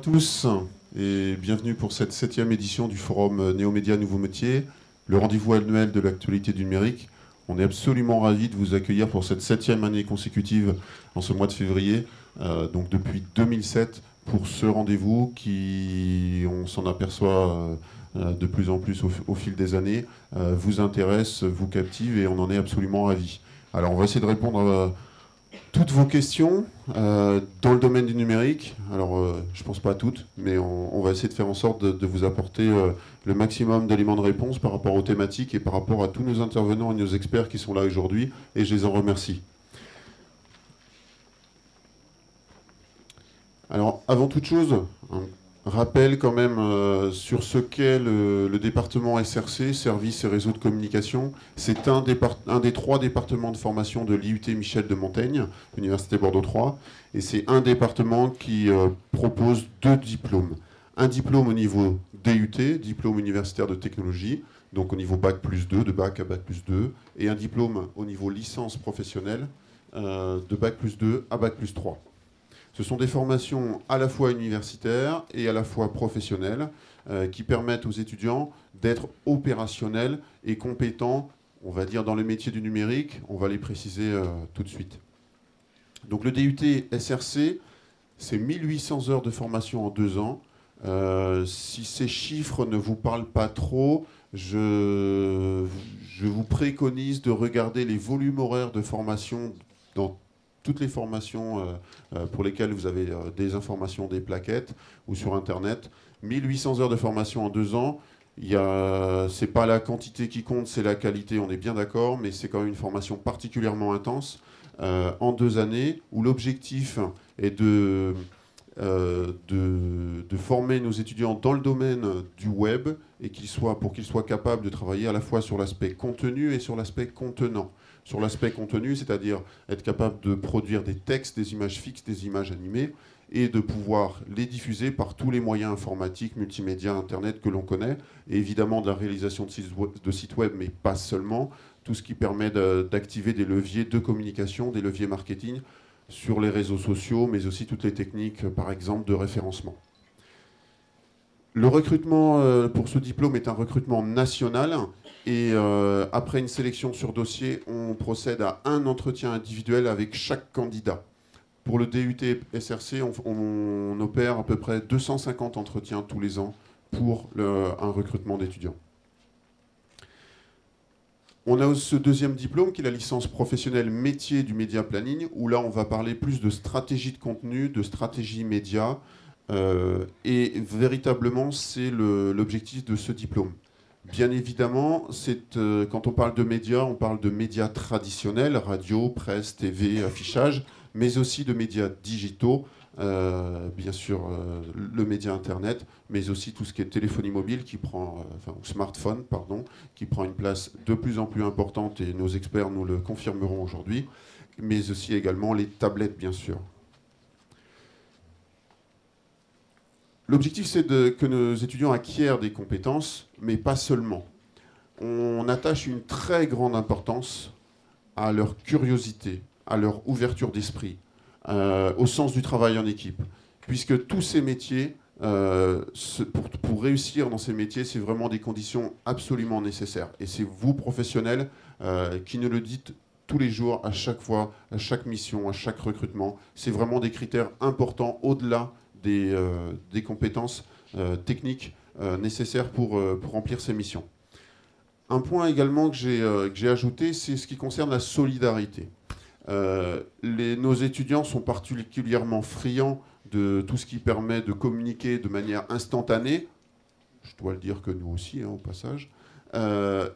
tous et bienvenue pour cette 7e édition du forum Néomédia Nouveaux Métiers, le rendez-vous annuel de l'actualité du numérique. On est absolument ravis de vous accueillir pour cette 7e année consécutive en ce mois de février, donc depuis 2007, pour ce rendez-vous qui, on s'en aperçoit de plus en plus au fil des années, vous intéresse, vous captive et on en est absolument ravis. Alors on va essayer de répondre à toutes vos questions dans le domaine du numérique. Alors, je ne pense pas à toutes, mais on va essayer de faire en sorte de vous apporter le maximum d'éléments de réponse par rapport aux thématiques et par rapport à tous nos intervenants et nos experts qui sont là aujourd'hui, et je les en remercie. Alors, avant toute chose, un rappel quand même sur ce qu'est le département SRC, Services et Réseaux de Communication. C'est un des 3 départements de formation de l'IUT Michel de Montaigne, Université Bordeaux 3, et c'est un département qui propose 2 diplômes. Un diplôme au niveau DUT, diplôme universitaire de technologie, donc au niveau Bac plus 2, de Bac à Bac plus 2, et un diplôme au niveau licence professionnelle, de Bac plus 2 à Bac plus 3. Ce sont des formations à la fois universitaires et à la fois professionnelles qui permettent aux étudiants d'être opérationnels et compétents, on va dire, dans le métier du numérique. On va les préciser tout de suite. Donc le DUT SRC, c'est 1800 heures de formation en 2 ans. Si ces chiffres ne vous parlent pas trop, je vous préconise de regarder les volumes horaires de formation dans toutes les formations pour lesquelles vous avez des informations, des plaquettes ou sur Internet. 1800 heures de formation en 2 ans. C'est pas la quantité qui compte, c'est la qualité, on est bien d'accord, mais c'est quand même une formation particulièrement intense en 2 années où l'objectif est de former nos étudiants dans le domaine du web et pour qu'ils soient capables de travailler à la fois sur l'aspect contenu et sur l'aspect contenant. Sur l'aspect contenu, c'est-à-dire être capable de produire des textes, des images fixes, des images animées, et de pouvoir les diffuser par tous les moyens informatiques, multimédia, Internet que l'on connaît, et évidemment de la réalisation de sites web, mais pas seulement, tout ce qui permet d'activer des leviers de communication, des leviers marketing sur les réseaux sociaux, mais aussi toutes les techniques, par exemple, de référencement. Le recrutement pour ce diplôme est un recrutement national et après une sélection sur dossier, on procède à un entretien individuel avec chaque candidat. Pour le DUT SRC, on opère à peu près 250 entretiens tous les ans pour un recrutement d'étudiants. On a ce deuxième diplôme qui est la licence professionnelle métier du média planning, où là on va parler plus de stratégie de contenu, de stratégie média, et véritablement c'est l'objectif de ce diplôme. Bien évidemment, quand on parle de médias, on parle de médias traditionnels, radio, presse, TV, affichage, mais aussi de médias digitaux, bien sûr le média Internet, mais aussi tout ce qui est téléphonie mobile, ou smartphone, pardon, qui prend une place de plus en plus importante, et nos experts nous le confirmeront aujourd'hui, mais aussi également les tablettes, bien sûr. L'objectif, c'est que nos étudiants acquièrent des compétences, mais pas seulement. On attache une très grande importance à leur curiosité, à leur ouverture d'esprit, au sens du travail en équipe. Puisque tous ces métiers, pour réussir dans ces métiers, c'est vraiment des conditions absolument nécessaires. Et c'est vous, professionnels, qui nous le dites tous les jours, à chaque fois, à chaque mission, à chaque recrutement. C'est vraiment des critères importants au-delà des compétences techniques nécessaires pour remplir ces missions. Un point également que j'ai ajouté, c'est ce qui concerne la solidarité. Nos étudiants sont particulièrement friands de tout ce qui permet de communiquer de manière instantanée. Je dois le dire que nous aussi, au passage.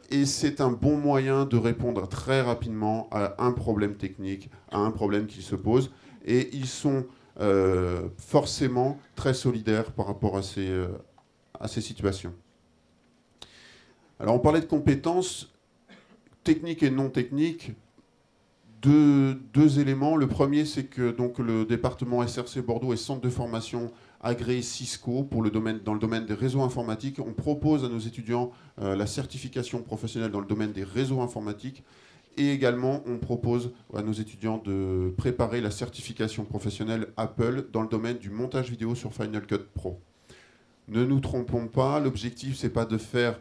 Et c'est un bon moyen de répondre très rapidement à un problème technique, à un problème qui se pose. Et ils sont forcément très solidaires par rapport à ces situations. Alors on parlait de compétences techniques et non techniques. Deux éléments. Le premier, c'est que donc, le département SRC Bordeaux est centre de formation agréé Cisco dans le domaine des réseaux informatiques. On propose à nos étudiants la certification professionnelle dans le domaine des réseaux informatiques. Et également, on propose à nos étudiants de préparer la certification professionnelle Apple dans le domaine du montage vidéo sur Final Cut Pro. Ne nous trompons pas, l'objectif, ce n'est pas de faire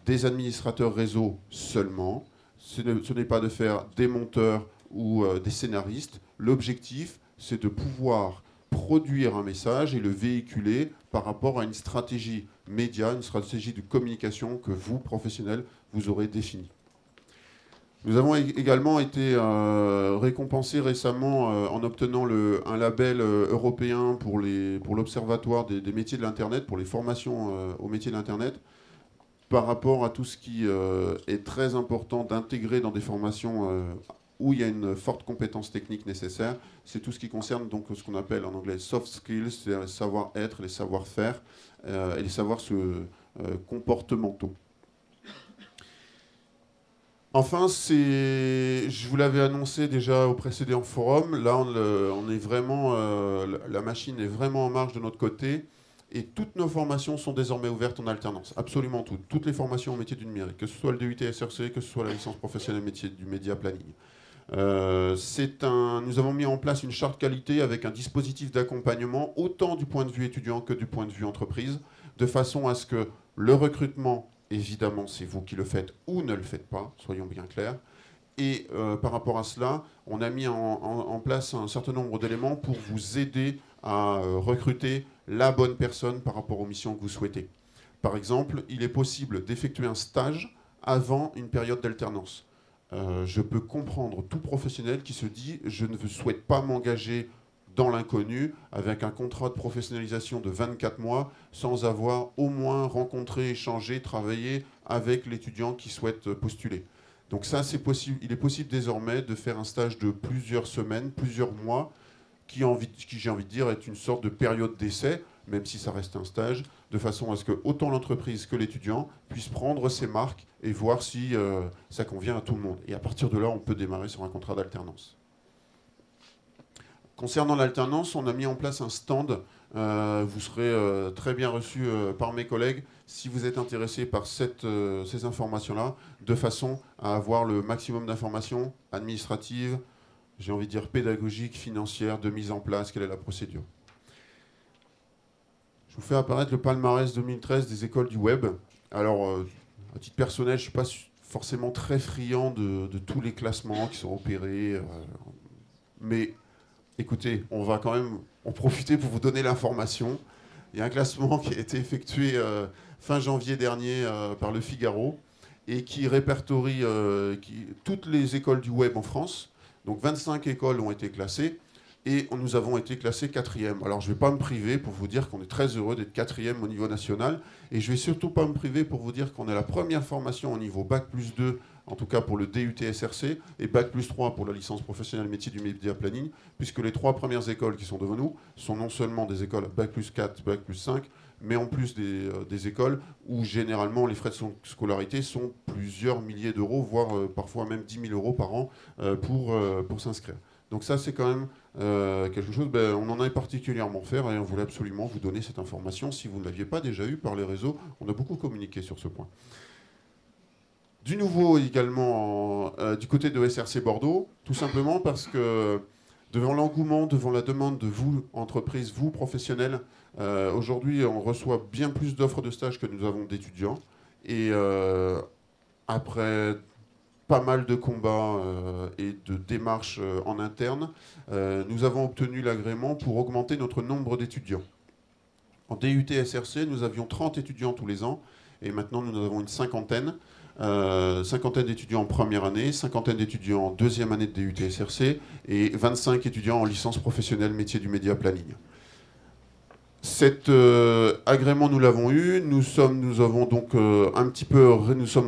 des administrateurs réseau seulement, ce n'est pas de faire des monteurs ou des scénaristes. L'objectif, c'est de pouvoir produire un message et le véhiculer par rapport à une stratégie média, une stratégie de communication que vous, professionnels, vous aurez définie. Nous avons également été récompensés récemment en obtenant un label européen pour l'Observatoire des métiers de l'Internet, pour les formations aux métiers de l'Internet, par rapport à tout ce qui est très important d'intégrer dans des formations où il y a une forte compétence technique nécessaire. C'est tout ce qui concerne donc ce qu'on appelle en anglais soft skills, c'est-à-dire les savoir-être, les savoir-faire et les savoirs comportementaux. Enfin, je vous l'avais annoncé déjà au précédent forum, là on est vraiment, la machine est vraiment en marche de notre côté et toutes nos formations sont désormais ouvertes en alternance, absolument toutes. Toutes les formations au métier du numérique, que ce soit le DUT SRC, que ce soit la licence professionnelle métier du média planning. Nous avons mis en place une charte qualité avec un dispositif d'accompagnement, autant du point de vue étudiant que du point de vue entreprise, de façon à ce que le recrutement, évidemment, c'est vous qui le faites ou ne le faites pas, soyons bien clairs. Et par rapport à cela, on a mis en place un certain nombre d'éléments pour vous aider à recruter la bonne personne par rapport aux missions que vous souhaitez. Par exemple, il est possible d'effectuer un stage avant une période d'alternance. Je peux comprendre tout professionnel qui se dit « je ne souhaite pas m'engager dans l'inconnu avec un contrat de professionnalisation de 24 mois sans avoir au moins rencontré, échangé, travaillé avec l'étudiant qui souhaite postuler ». Donc ça, c'est possible. Il est possible désormais de faire un stage de plusieurs semaines, plusieurs mois, qui j'ai envie de dire, est une sorte de période d'essai, même si ça reste un stage, de façon à ce que autant l'entreprise que l'étudiant puissent prendre ses marques et voir si ça convient à tout le monde. Et à partir de là, on peut démarrer sur un contrat d'alternance. Concernant l'alternance, on a mis en place un stand. Vous serez très bien reçus par mes collègues si vous êtes intéressés par ces informations-là, de façon à avoir le maximum d'informations administratives, j'ai envie de dire pédagogiques, financières, de mise en place, quelle est la procédure. Je vous fais apparaître le palmarès 2013 des écoles du web. Alors, à titre personnel, je ne suis pas forcément très friand de tous les classements qui sont opérés, mais écoutez, on va quand même en profiter pour vous donner l'information. Il y a un classement qui a été effectué fin janvier dernier par Le Figaro et qui répertorie toutes les écoles du web en France. Donc 25 écoles ont été classées et nous avons été classés 4e. Alors je ne vais pas me priver pour vous dire qu'on est très heureux d'être 4e au niveau national et je ne vais surtout pas me priver pour vous dire qu'on est la première formation au niveau Bac+2, en tout cas pour le DUT SRC, et Bac+3 pour la licence professionnelle métier du média planning, puisque les 3 premières écoles qui sont devant nous sont non seulement des écoles Bac+4, Bac+5, mais en plus des écoles où généralement les frais de scolarité sont plusieurs milliers d'euros, voire parfois même 10 000 euros par an pour s'inscrire. Donc ça, c'est quand même quelque chose, on en est particulièrement fiers et on voulait absolument vous donner cette information. Si vous ne l'aviez pas déjà eu par les réseaux, on a beaucoup communiqué sur ce point. Du nouveau également du côté de SRC Bordeaux, tout simplement parce que devant l'engouement, devant la demande de vous, entreprises, vous, professionnels, aujourd'hui, on reçoit bien plus d'offres de stage que nous avons d'étudiants. Et après pas mal de combats et de démarches en interne, nous avons obtenu l'agrément pour augmenter notre nombre d'étudiants. En DUT SRC, nous avions 30 étudiants tous les ans, et maintenant nous en avons une cinquantaine. Cinquantaine d'étudiants en première année, cinquantaine d'étudiants en deuxième année de DUT SRC, et 25 étudiants en licence professionnelle métier du média planning. Cet agrément, nous l'avons eu. Nous sommes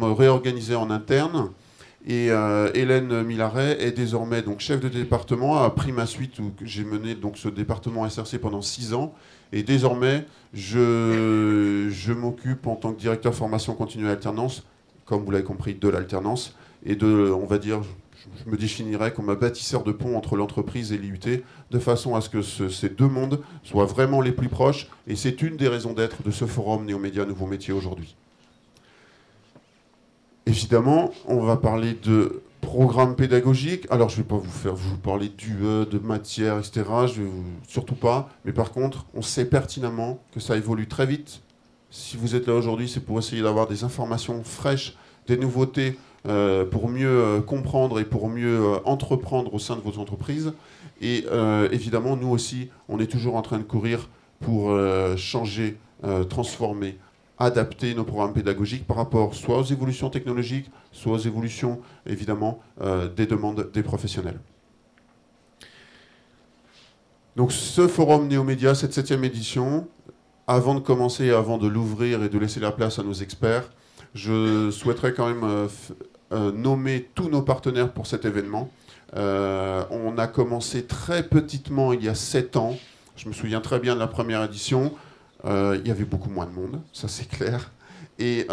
réorganisés en interne. Et Hélène Millaret est désormais donc chef de département, a pris ma suite où j'ai mené donc ce département SRC pendant 6 ans. Et désormais, je m'occupe en tant que directeur formation continue et alternance, comme vous l'avez compris, de l'alternance. Et on va dire, je me définirais comme un bâtisseur de pont entre l'entreprise et l'IUT, de façon à ce que ces deux mondes soient vraiment les plus proches. Et c'est une des raisons d'être de ce forum Néomédia Nouveaux Métiers aujourd'hui. Évidemment, on va parler de programme pédagogique, alors je ne vais pas vous parler d'UE, de matière, etc. Surtout pas. Mais par contre, on sait pertinemment que ça évolue très vite. Si vous êtes là aujourd'hui, c'est pour essayer d'avoir des informations fraîches, des nouveautés, pour mieux comprendre et pour mieux entreprendre au sein de vos entreprises. Et évidemment, nous aussi, on est toujours en train de courir pour changer, transformer, adapter nos programmes pédagogiques par rapport soit aux évolutions technologiques, soit aux évolutions, évidemment, des demandes des professionnels. Donc ce forum Néomédia, cette 7e édition, avant de commencer, avant de l'ouvrir et de laisser la place à nos experts, je souhaiterais quand même nommer tous nos partenaires pour cet événement. On a commencé très petitement il y a 7 ans. Je me souviens très bien de la première édition. Il y avait beaucoup moins de monde, ça c'est clair. Et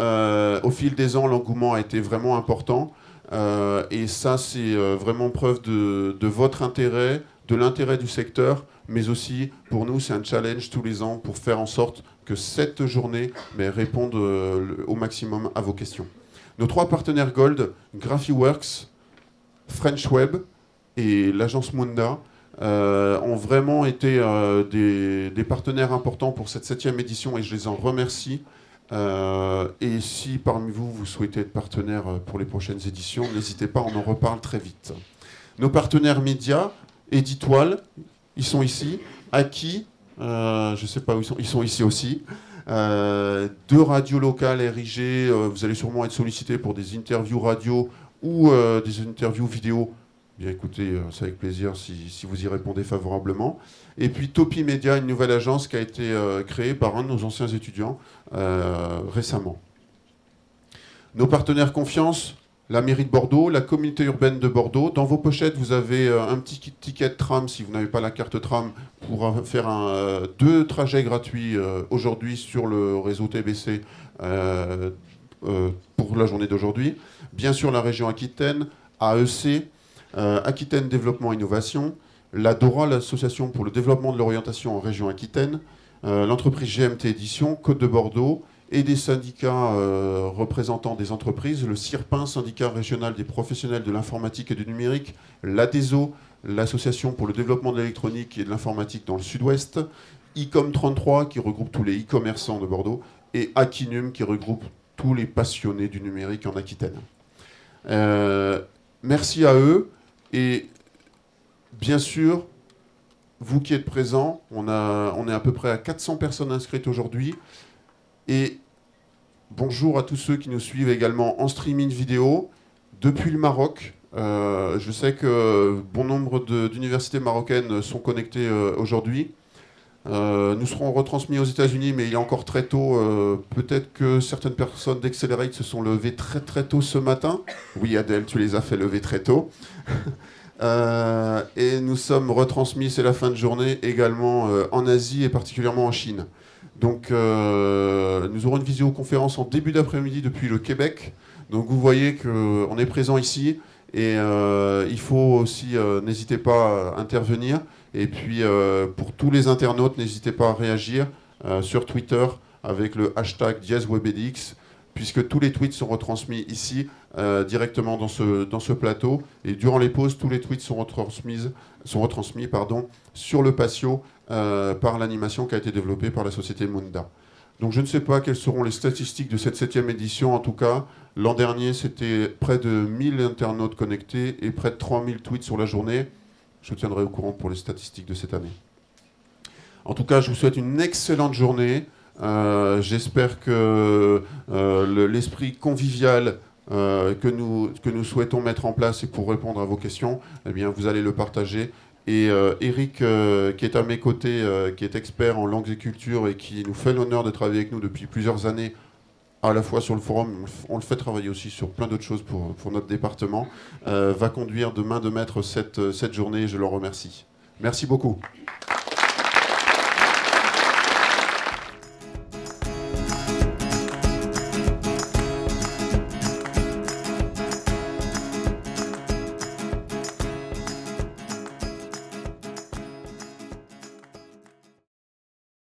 au fil des ans, l'engouement a été vraiment important. Et ça, c'est vraiment preuve de votre intérêt, de l'intérêt du secteur, mais aussi, pour nous, c'est un challenge tous les ans pour faire en sorte que cette journée réponde au maximum à vos questions. Nos 3 partenaires Gold, Graphiworks, French Web et l'agence Munda, ont vraiment été des partenaires importants pour cette 7e édition et je les en remercie. Et si parmi vous, vous souhaitez être partenaire pour les prochaines éditions, n'hésitez pas, on en reparle très vite. Nos partenaires médias, Éditoile, ils sont ici. Aki, je ne sais pas où ils sont ici aussi. 2 radios locales, RIG, vous allez sûrement être sollicité pour des interviews radio ou des interviews vidéo. Bien écoutez, c'est avec plaisir si vous y répondez favorablement. Et puis Topi Media, une nouvelle agence qui a été créée par un de nos anciens étudiants récemment. Nos partenaires confiance, la mairie de Bordeaux, la communauté urbaine de Bordeaux. Dans vos pochettes, vous avez un petit ticket de tram, si vous n'avez pas la carte tram, pour faire 2 trajets gratuits aujourd'hui sur le réseau TBC pour la journée d'aujourd'hui. Bien sûr, la région Aquitaine, AEC, Aquitaine Développement Innovation, la DORA, l'association pour le développement de l'orientation en région Aquitaine, l'entreprise GMT Édition, Côte de Bordeaux, et des syndicats représentants des entreprises, le CIRPIN, syndicat régional des professionnels de l'informatique et du numérique, l'ADESO, l'association pour le développement de l'électronique et de l'informatique dans le sud-ouest, ICOM 33, qui regroupe tous les e-commerçants de Bordeaux, et Akinum, qui regroupe tous les passionnés du numérique en Aquitaine. Merci à eux, et bien sûr, vous qui êtes présents, on est à peu près à 400 personnes inscrites aujourd'hui. Et bonjour à tous ceux qui nous suivent également en streaming vidéo depuis le Maroc. Je sais que bon nombre d'universités marocaines sont connectées aujourd'hui. Nous serons retransmis aux États-Unis, mais il est encore très tôt. Peut-être que certaines personnes d'Accelerate se sont levées très très tôt ce matin. Oui, Adèle, tu les as fait lever très tôt. Et nous sommes retransmis, c'est la fin de journée, également en Asie et particulièrement en Chine. Donc nous aurons une visioconférence en début d'après-midi depuis le Québec. Donc vous voyez qu'on est présent ici et il faut aussi, n'hésitez pas à intervenir. Et puis pour tous les internautes, n'hésitez pas à réagir sur Twitter avec le hashtag #WebEdX, puisque tous les tweets sont retransmis ici directement dans ce plateau. Et durant les pauses, tous les tweets sont retransmis sur le patio par l'animation qui a été développée par la société Munda. Donc je ne sais pas quelles seront les statistiques de cette 7e édition. En tout cas, l'an dernier, c'était près de 1000 internautes connectés et près de 3000 tweets sur la journée. Je vous tiendrai au courant pour les statistiques de cette année. En tout cas, je vous souhaite une excellente journée. J'espère que l'esprit convivial que nous souhaitons mettre en place et pour répondre à vos questions, eh bien, vous allez le partager. Et Eric, qui est à mes côtés, qui est expert en langues et cultures et qui nous fait l'honneur de travailler avec nous depuis plusieurs années, à la fois sur le forum, on le fait travailler aussi sur plein d'autres choses pour notre département, va conduire de main de maître cette journée et je le remercie. Merci beaucoup.